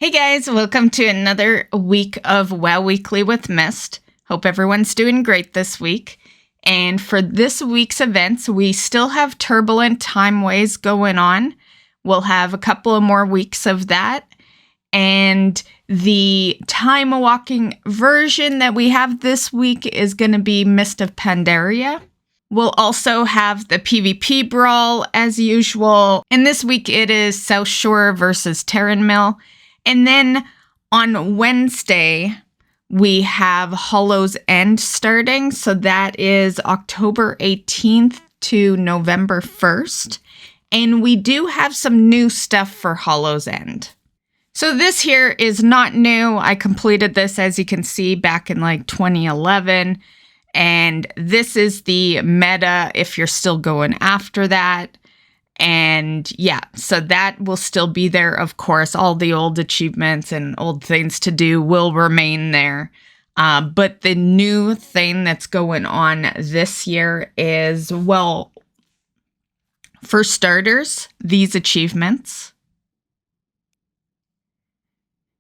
Hey guys, welcome to another week of WoW Weekly with Myst. Hope everyone's doing great this week. And for this week's events, we still have Turbulent Timeways going on. We'll have a couple of more weeks of that. And the time walking version that we have this week is going to be Myst of Pandaria. We'll also have the PvP brawl as usual. And this week it is South Shore versus Terran Mill. And then on Wednesday, we have Hallows End starting. So that is October 18th to November 1st. And we do have some new stuff for Hallows End. So this here is not new. I completed this, as you can see, back in like 2011. And this is the meta if you're still going after that. And yeah, so that will still be there. Of course, all the old achievements and old things to do will remain there. But the new thing that's going on this year is, well, for starters, these achievements.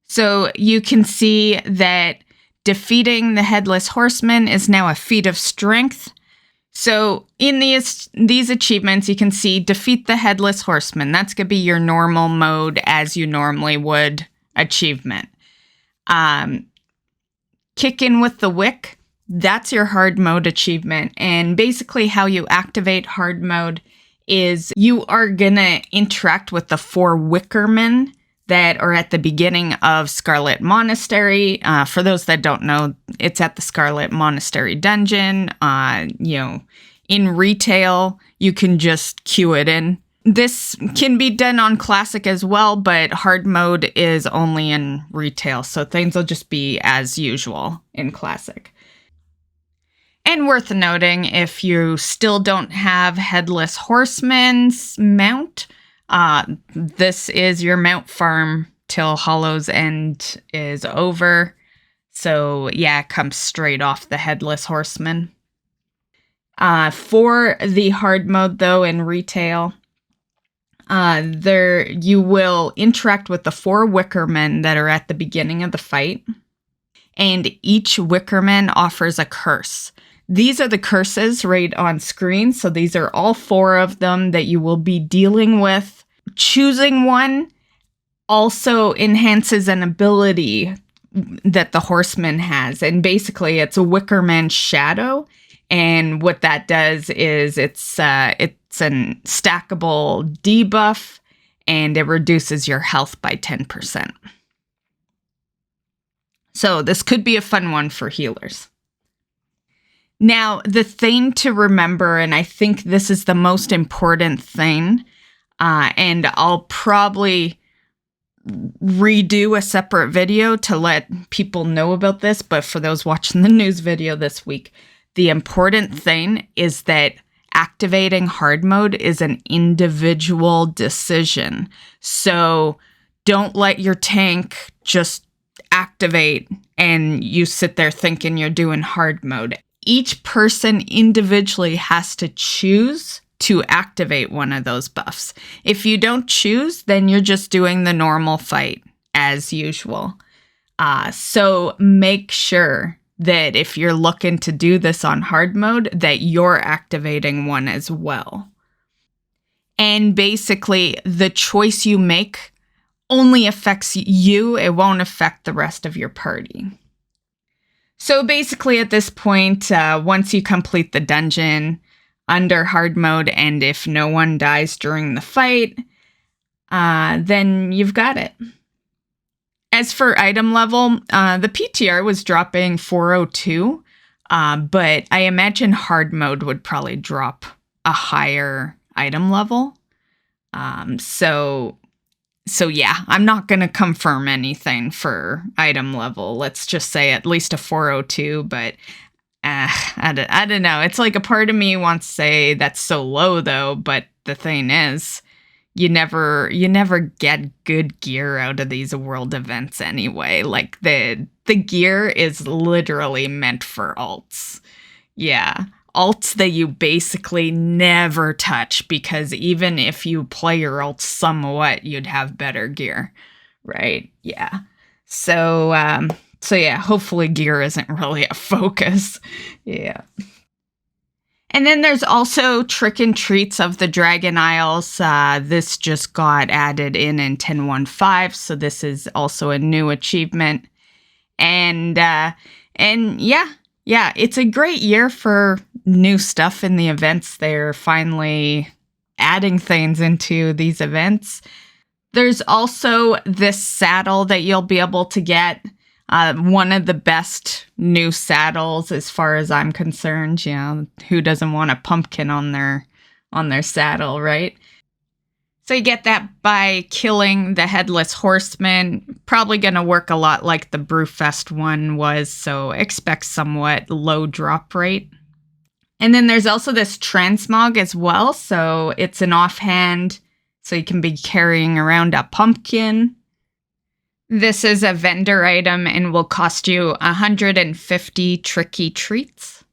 So you can see that defeating the Headless Horseman is now a feat of strength. So in these achievements, you can see defeat the Headless Horseman. That's going to be your normal mode as you normally would achievement. Kick in with the wick. That's your hard mode achievement. And basically how you activate hard mode is you are going to interact with the 4 Wickermen that are at the beginning of Scarlet Monastery. For those that don't know, it's at the Scarlet Monastery dungeon. In retail, you can just queue it in. This can be done on Classic as well, but hard mode is only in retail, so things will just be as usual in Classic. And worth noting, if you still don't have Headless Horseman's mount, this is your mount farm till Hallows End is over. So yeah, it comes straight off the Headless Horseman. For the hard mode though in retail, there you will interact with the 4 Wickermen that are at the beginning of the fight. And each Wickerman offers a curse. These are the curses right on screen. So these are all 4 of them that you will be dealing with. Choosing one also enhances an ability that the horseman has. And basically it's a Wickerman shadow. And what that does is it's an stackable debuff and it reduces your health by 10%. So this could be a fun one for healers. Now, the thing to remember, and I think this is the most important thing, and I'll probably redo a separate video to let people know about this, but for those watching the news video this week, the important thing is that activating hard mode is an individual decision. So don't let your tank just activate and you sit there thinking you're doing hard mode. Each person individually has to choose to activate one of those buffs. If you don't choose, then you're just doing the normal fight as usual. So make sure that if you're looking to do this on hard mode, that you're activating one as well. And basically, the choice you make only affects you. It won't affect the rest of your party. So basically at this point, once you complete the dungeon under hard mode, and if no one dies during the fight, then you've got it. As for item level, the PTR was dropping 402, but I imagine hard mode would probably drop a higher item level. So yeah, I'm not going to confirm anything for item level. Let's just say at least a 402, but I don't know. It's like a part of me wants to say that's so low though, but the thing is, you never get good gear out of these world events anyway. Like the gear is literally meant for alts. Yeah. Alts that you basically never touch, because even if you play your alts somewhat, you'd have better gear right? Yeah. So yeah, hopefully gear isn't really a focus. Yeah. And then there's also Trick and Treats of the Dragon Isles. This just got added in 10.15, so this is also a new achievement. And yeah, it's a great year for new stuff in the events. They're finally adding things into these events. There's also this saddle that you'll be able to get. One of the best new saddles as far as I'm concerned. You know, who doesn't want a pumpkin on their saddle, right? So you get that by killing the Headless Horseman. Probably going to work a lot like the Brewfest one was, so expect somewhat low drop rate. And then there's also this Transmog as well, so it's an offhand, so you can be carrying around a pumpkin. This is a vendor item and will cost you 150 tricky treats.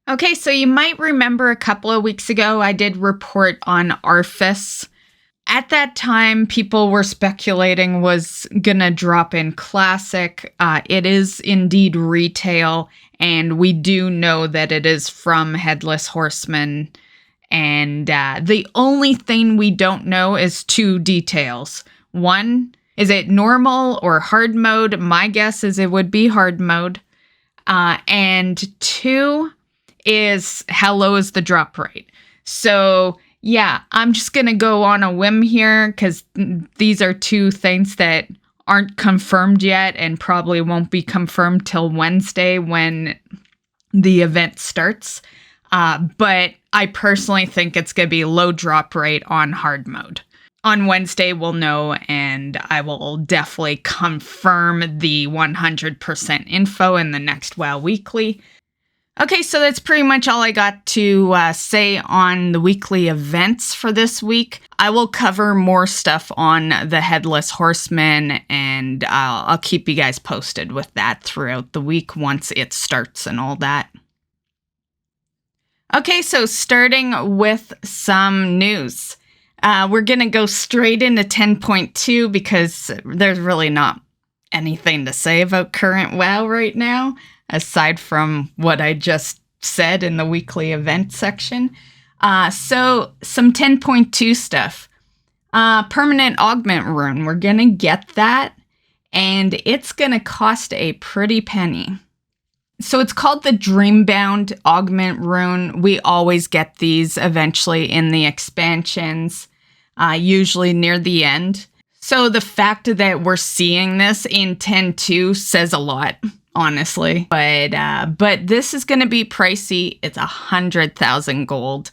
Okay, so you might remember a couple of weeks ago I did report on Arfis. At that time, people were speculating was gonna drop in Classic. It is indeed retail, and we do know that it is from Headless Horseman. And the only thing we don't know is two details. One, is it normal or hard mode? My guess is it would be hard mode. And two is how low is the drop rate? So yeah, I'm just going to go on a whim here because these are two things that aren't confirmed yet and probably won't be confirmed till Wednesday when the event starts. But I personally think it's going to be low drop rate on hard mode. On Wednesday, we'll know, and I will definitely confirm the 100% info in the next WoW Weekly. Okay, so that's pretty much all I got to say on the weekly events for this week. I will cover more stuff on the Headless Horseman, and I'll keep you guys posted with that throughout the week once it starts and all that. Okay, so starting with some news. We're going to go straight into 10.2 because there's really not anything to say about current WoW right now, aside from what I just said in the weekly event section. So some 10.2 stuff. Permanent Augment Rune. We're going to get that, and it's going to cost a pretty penny. So it's called the Dreambound Augment Rune. We always get these eventually in the expansions. Usually near the end. So the fact that we're seeing this in 10.2 says a lot, honestly. But this is going to be pricey. It's 100,000 gold.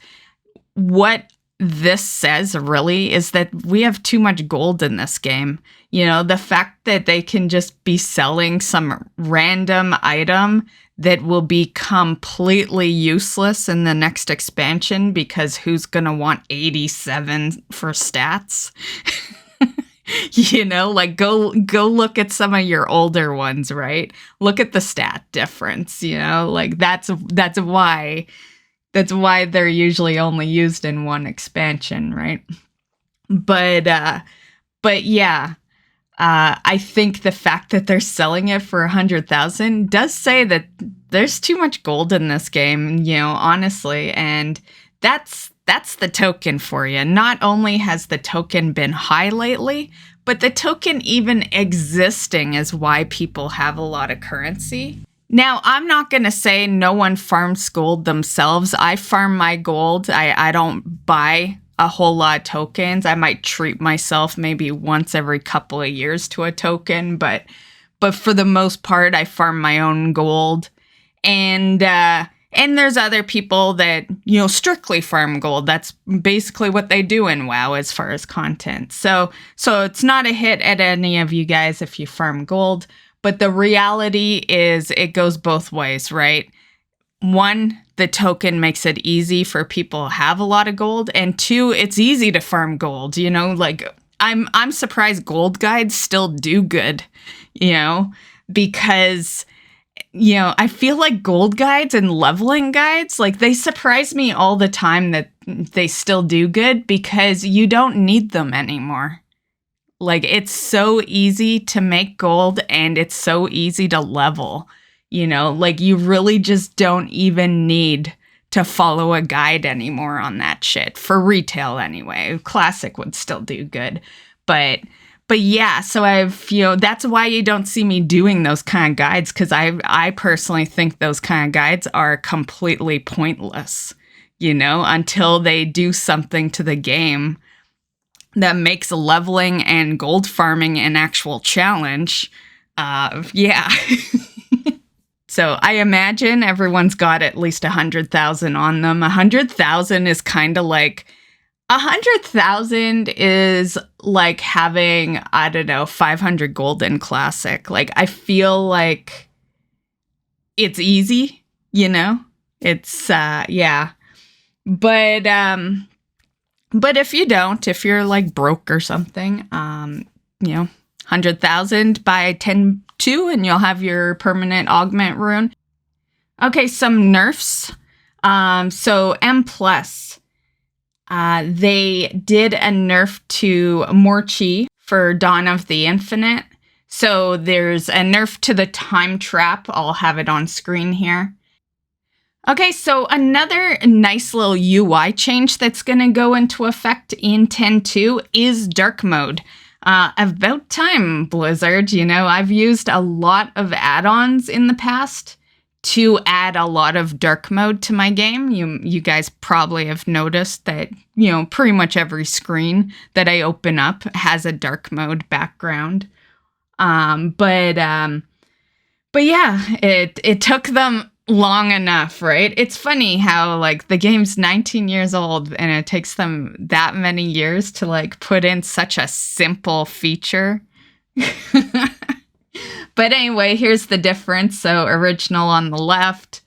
What this says really is that we have too much gold in this game. You know, the fact that they can just be selling some random item that will be completely useless in the next expansion because who's going to want 87 for stats? You know, like go look at some of your older ones, right? Look at the stat difference, you know? Like that's why they're usually only used in one expansion, right? But yeah, I think the fact that they're selling it for 100,000 does say that there's too much gold in this game, you know, honestly, and that's the token for you. Not only has the token been high lately, but the token even existing is why people have a lot of currency. Now, I'm not going to say no one farms gold themselves. I farm my gold. I don't buy a whole lot of tokens. I might treat myself maybe once every couple of years to a token, but for the most part, I farm my own gold. And there's other people that, you know, strictly farm gold. That's basically what they do in WoW as far as content. So it's not a hit at any of you guys if you farm gold. But the reality is it goes both ways, right? One, the token makes it easy for people to have a lot of gold. And two, it's easy to farm gold. You know, like I'm surprised gold guides still do good, you know, because, you know, I feel like gold guides and leveling guides, like they surprise me all the time that they still do good because you don't need them anymore. Like, it's so easy to make gold and it's so easy to level, you know? Like, you really just don't even need to follow a guide anymore on that shit. For retail, anyway. Classic would still do good. But yeah, so that's why you don't see me doing those kind of guides, because I personally think those kind of guides are completely pointless, you know, until they do something to the game that makes leveling and gold farming an actual challenge. Yeah. So I imagine everyone's got at least 100,000 on them. 100,000 is kind of like, 100,000 is like having, I don't know, 500 gold in Classic. Like, I feel like it's easy, you know? It's, yeah. But if you don't, if you're like broke or something, you know, 100,000 by 10-2 and you'll have your permanent augment rune. Okay, some nerfs. So M+. They did a nerf to Morchie for Dawn of the Infinite. So there's a nerf to the time trap. I'll have it on screen here. Okay, so another nice little UI change that's going to go into effect in 10.2 is dark mode. About time, Blizzard. You know, I've used a lot of add-ons in the past to add a lot of dark mode to my game. You guys probably have noticed that, you know, pretty much every screen that I open up has a dark mode background. But yeah, it took them long enough, right? It's funny how, like, the game's 19 years old and it takes them that many years to, like, put in such a simple feature. But anyway, here's the difference. So original on the left,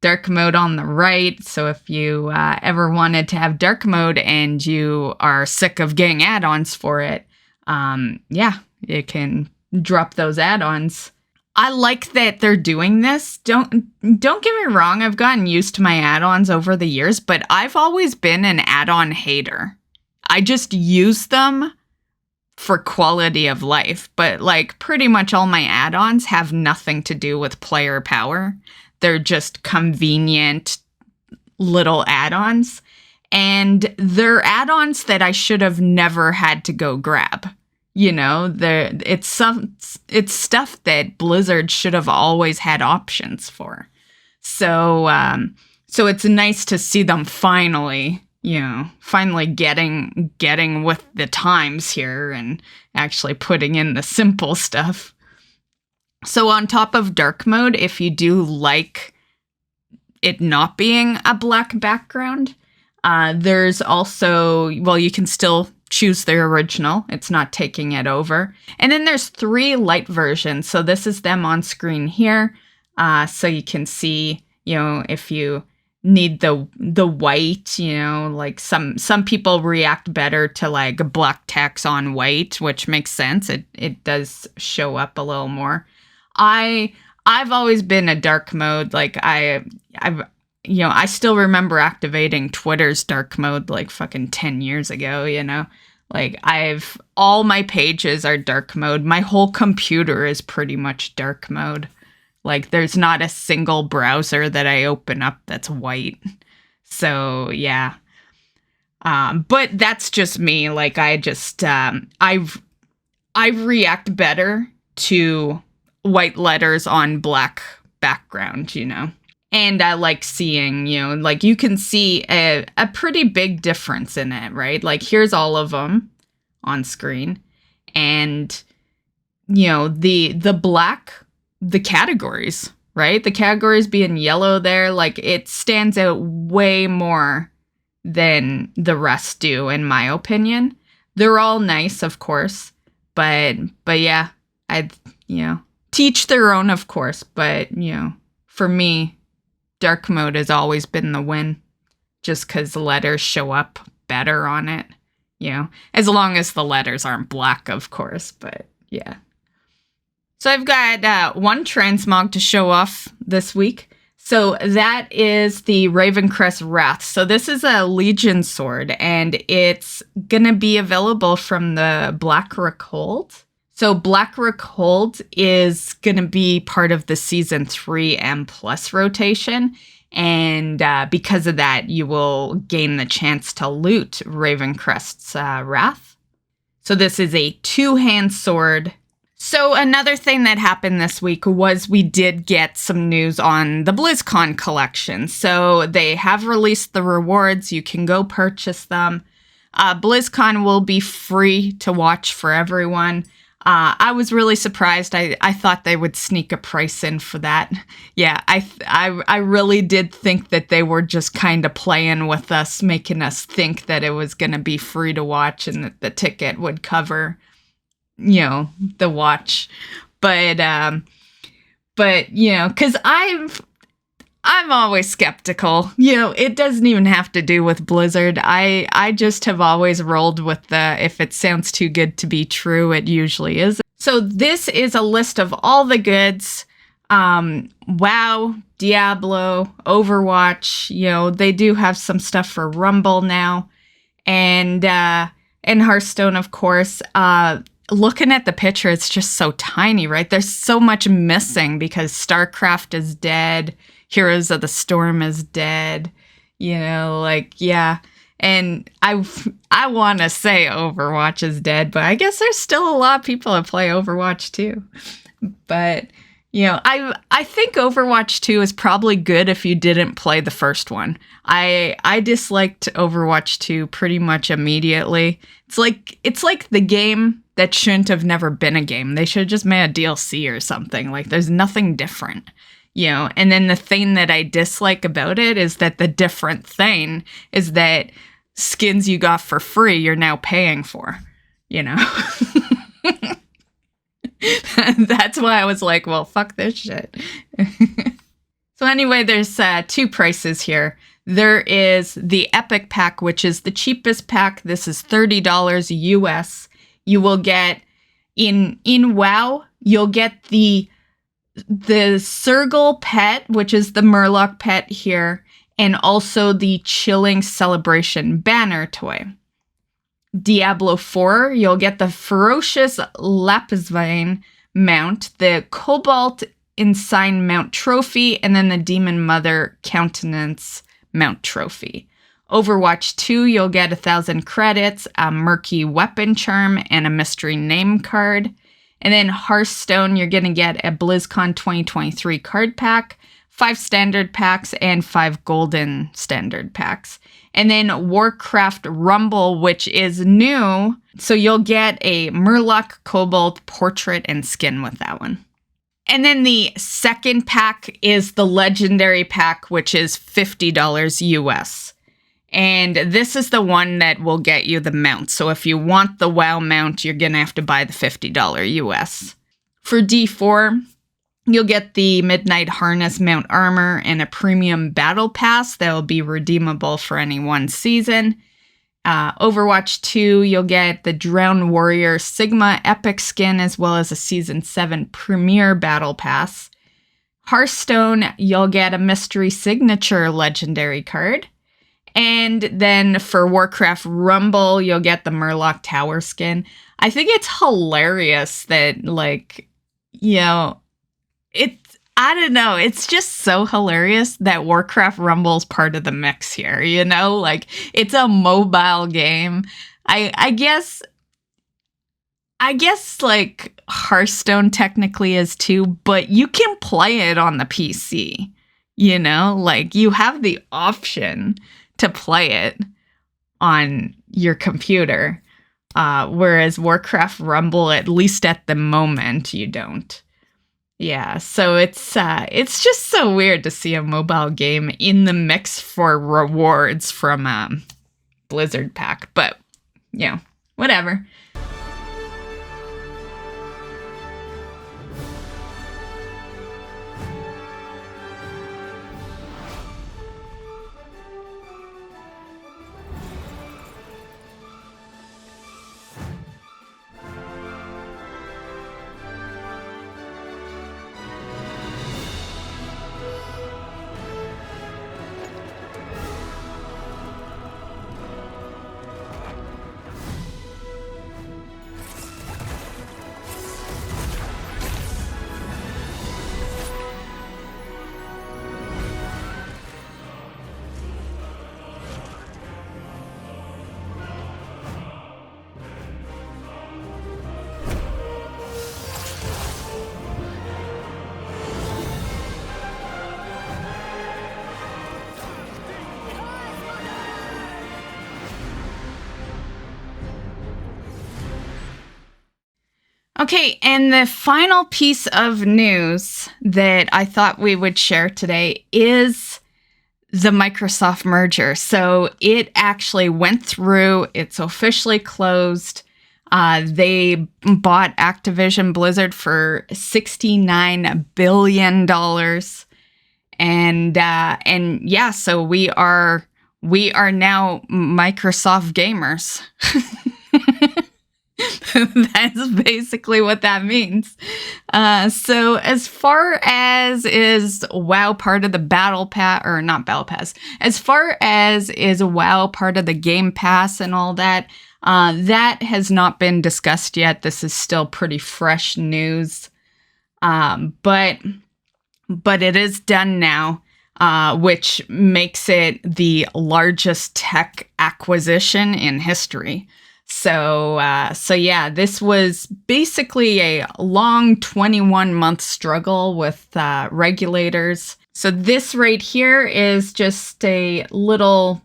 dark mode on the right. So if you ever wanted to have dark mode and you are sick of getting add-ons for it, yeah, you can drop those add-ons. I like that they're doing this. Don't get me wrong, I've gotten used to my add-ons over the years, but I've always been an add-on hater. I just use them for quality of life, but like pretty much all my add-ons have nothing to do with player power. They're just convenient little add-ons, and they're add-ons that I should have never had to go grab. You know, it's stuff that Blizzard should have always had options for. So it's nice to see them finally getting with the times here and actually putting in the simple stuff. So on top of dark mode, if you do like it not being a black background, there's also, well, you can still choose the original. It's not taking it over. And then there's 3 light versions. So this is them on screen here. So you can see, you know, if you need the white, you know, like some people react better to like black text on white, which makes sense. It does show up a little more. I've always been a dark mode. Like I've you know, I still remember activating Twitter's dark mode like fucking 10 years ago, you know? Like all my pages are dark mode. My whole computer is pretty much dark mode. Like there's not a single browser that I open up that's white. So yeah. But that's just me. Like I just, I react better to white letters on black background, you know? And I like seeing, you know, like you can see a pretty big difference in it, right? Like here's all of them on screen. And, you know, the black, the categories, right? The categories being yellow there, like it stands out way more than the rest do, in my opinion. They're all nice, of course. But yeah, you know, teach their own, of course. But, you know, for me, dark mode has always been the win, just because the letters show up better on it, you know, as long as the letters aren't black, of course, but yeah. So I've got one transmog to show off this week. So that is the Ravencrest Wrath. So this is a Legion sword, and it's going to be available from the Blackrock Hold. So Blackrock Hold is going to be part of the Season 3 M+ rotation, and because of that, you will gain the chance to loot Ravencrest's Wrath. So this is a 2-hand sword. So another thing that happened this week was we did get some news on the BlizzCon Collection. So they have released the rewards. You can go purchase them. BlizzCon will be free to watch for everyone. I was really surprised. I thought they would sneak a price in for that. Yeah, I really did think that they were just kind of playing with us, making us think that it was going to be free to watch and that the ticket would cover, the watch. But because I'm always skeptical. It doesn't even have to do with Blizzard. I just have always rolled with if it sounds too good to be true, it usually is. So this is a list of all the goods. WoW, Diablo, Overwatch, they do have some stuff for Rumble now. And Hearthstone, of course. Looking at the picture, it's just so tiny, right? There's so much missing because StarCraft is dead. Heroes of the Storm is dead. Yeah. And I want to say Overwatch is dead, but I guess there's still a lot of people that play Overwatch too. But, I think Overwatch 2 is probably good if you didn't play the first one. I disliked Overwatch 2 pretty much immediately. It's like the game that shouldn't have never been a game. They should have just made a DLC or something. Like, there's nothing different, And then the thing that I dislike about it is that the different thing is that skins you got for free, you're now paying for, That's why I was like, well, fuck this shit. So anyway, there's 2 prices here. There is the Epic Pack, which is the cheapest pack. This is $30 US. You will get, in WoW, you'll get the Sergal pet, which is the Murloc pet here, and also the Chilling Celebration banner toy. Diablo 4, you'll get the Ferocious Lapisvein mount, the Cobalt Ensign mount trophy, and then the Demon Mother Countenance mount trophy. Overwatch 2, you'll get 1,000 credits, a Murky Weapon Charm, and a Mystery Name card. And then Hearthstone, you're going to get a BlizzCon 2023 card pack, 5 standard packs, and 5 golden standard packs. And then Warcraft Rumble, which is new. So you'll get a Murloc Kobold portrait and skin with that one. And then the second pack is the Legendary Pack, which is $50 US. And this is the one that will get you the mount. So if you want the WoW mount, you're going to have to buy the $50 US. For D4, you'll get the Midnight Harness mount armor and a premium battle pass that will be redeemable for any one season. Overwatch 2, you'll get the Drowned Warrior Sigma epic skin as well as a Season 7 Premier Battle Pass. Hearthstone, you'll get a Mystery Signature Legendary card. And then for Warcraft Rumble, you'll get the Murloc Tower skin. I think it's hilarious that, I don't know. It's just so hilarious that Warcraft Rumble is part of the mix here, it's a mobile game. I guess Hearthstone technically is too, but you can play it on the PC, you have the option to play it on your computer, whereas Warcraft Rumble, at least at the moment, you don't. Yeah, so it's just so weird to see a mobile game in the mix for rewards from Blizzard Pack, but whatever. Okay, and the final piece of news that I thought we would share today is the Microsoft merger. So it actually went through, it's officially closed. They bought Activision Blizzard for $69 billion. And yeah, so we are now Microsoft gamers. That's basically what that means. So as far as is WoW part of the Battle Pass, or not Battle Pass, as far as is WoW part of the Game Pass and all that, that has not been discussed yet. This is still pretty fresh news. But it is done now, which makes it the largest tech acquisition in history. So yeah, this was basically a long 21-month struggle with regulators. So this right here is just a little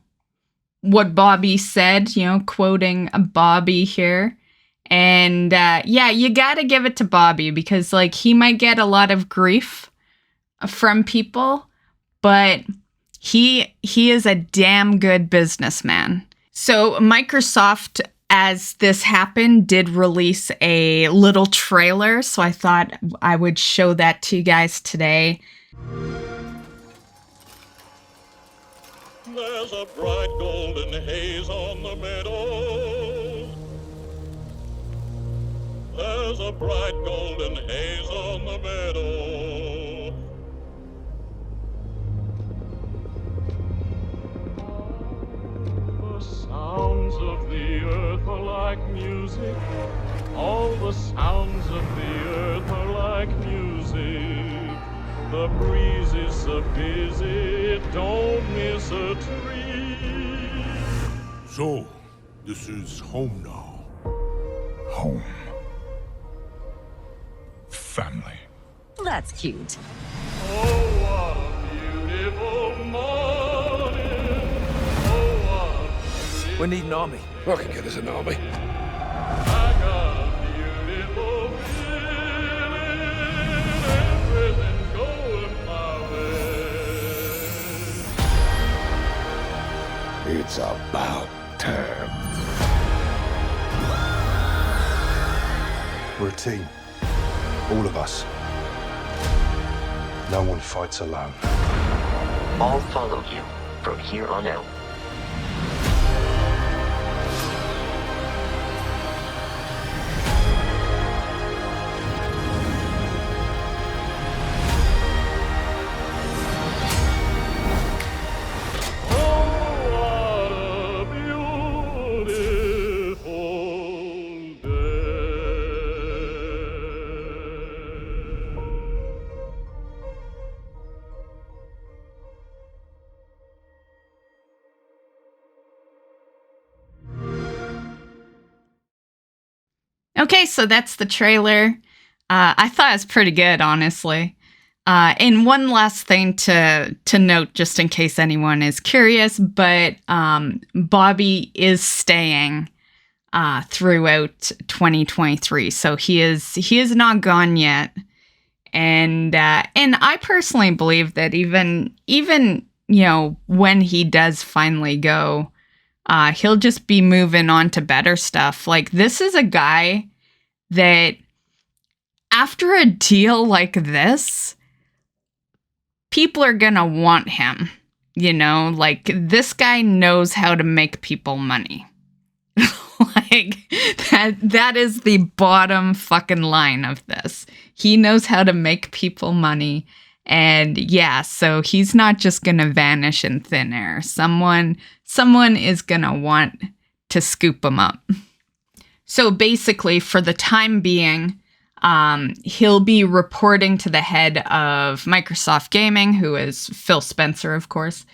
what Bobby said, quoting Bobby here. And yeah, you got to give it to Bobby because like he might get a lot of grief from people, but he is a damn good businessman. So Microsoft, as this happened, did release a little trailer, so I thought I would show that to you guys today. There's a bright golden haze on the meadow. There's a bright golden haze on the meadow. The sounds of the earth are like music. All the sounds of the earth are like music. The breeze is so busy, don't miss a tree. So, this is home now. Home. Family. That's cute. Oh, what a beautiful morning. Oh, what a beautiful... We need an army. I can get us an army. I got a beautiful feeling. Everything's going my way. It's about time. We're a team. All of us. No one fights alone. I'll follow you from here on out. Okay, so that's the trailer. I thought it was pretty good, honestly. And one last thing to note, just in case anyone is curious, but Bobby is staying throughout 2023, so he is not gone yet. And I personally believe that even when he does finally go, he'll just be moving on to better stuff. Like, this is a guy that after a deal like this, people are gonna want him. Like, this guy knows how to make people money. Like, that is the bottom fucking line of this. He knows how to make people money. And yeah, so he's not just gonna vanish in thin air. Someone is gonna want to scoop him up. So basically, for the time being, he'll be reporting to the head of Microsoft Gaming, who is Phil Spencer, of course.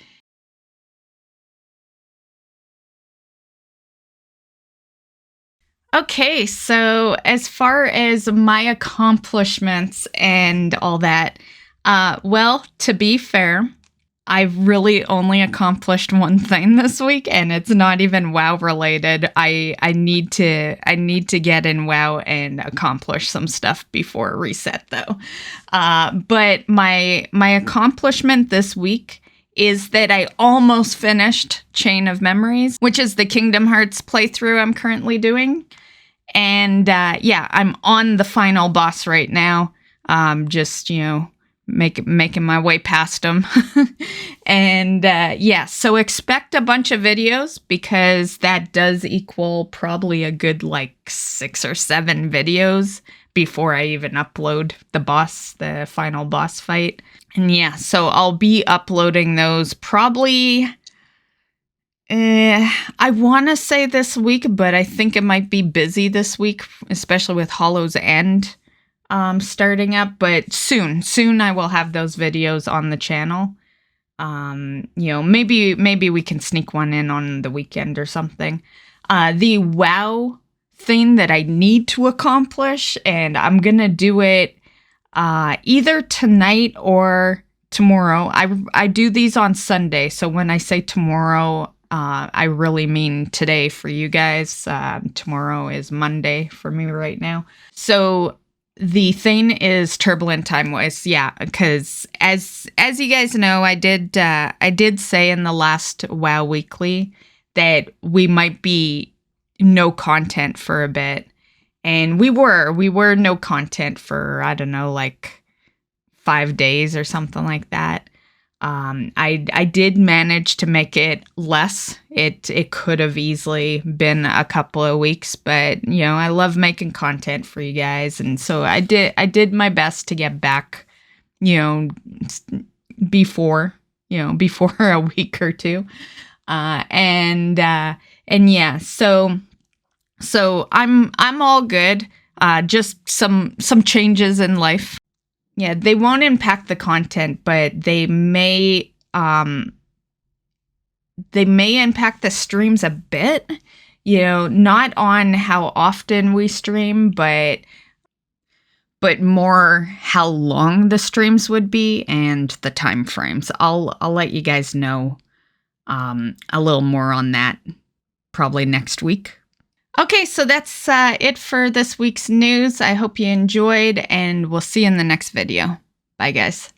Okay, so as far as my accomplishments and all that, well, to be fair, I've really only accomplished one thing this week, and it's not even WoW related. I need to get in WoW and accomplish some stuff before reset, though. But my accomplishment this week is that I almost finished Chain of Memories, which is the Kingdom Hearts playthrough I'm currently doing. And yeah, I'm on the final boss right now. Just, making my way past them. And yeah, so expect a bunch of videos, because that does equal probably a good 6 or 7 videos before I even upload the final boss fight. And yeah, so I'll be uploading those probably, I want to say this week, but I think it might be busy this week, especially with Hallows End starting up. But soon I will have those videos on the channel. Maybe we can sneak one in on the weekend or something. The WoW thing that I need to accomplish, and I'm gonna do it either tonight or tomorrow. I do these on Sunday, so when I say tomorrow, I really mean today for you guys. Tomorrow is Monday for me right now. So the thing is Turbulent Timeways, yeah, because as you guys know, I did say in the last WoW Weekly that we might be no content for a bit, and we were no content for, I don't know, 5 days or something like that. I did manage to make it less. It could have easily been a couple of weeks, but I love making content for you guys, and so I did my best to get back, before a week or two, and yeah, so I'm all good. Just some changes in life. Yeah, they won't impact the content, but they may impact the streams a bit. Not on how often we stream, but more how long the streams would be and the time frames. I'll let you guys know a little more on that probably next week. Okay, so that's it for this week's news. I hope you enjoyed, and we'll see you in the next video. Bye, guys.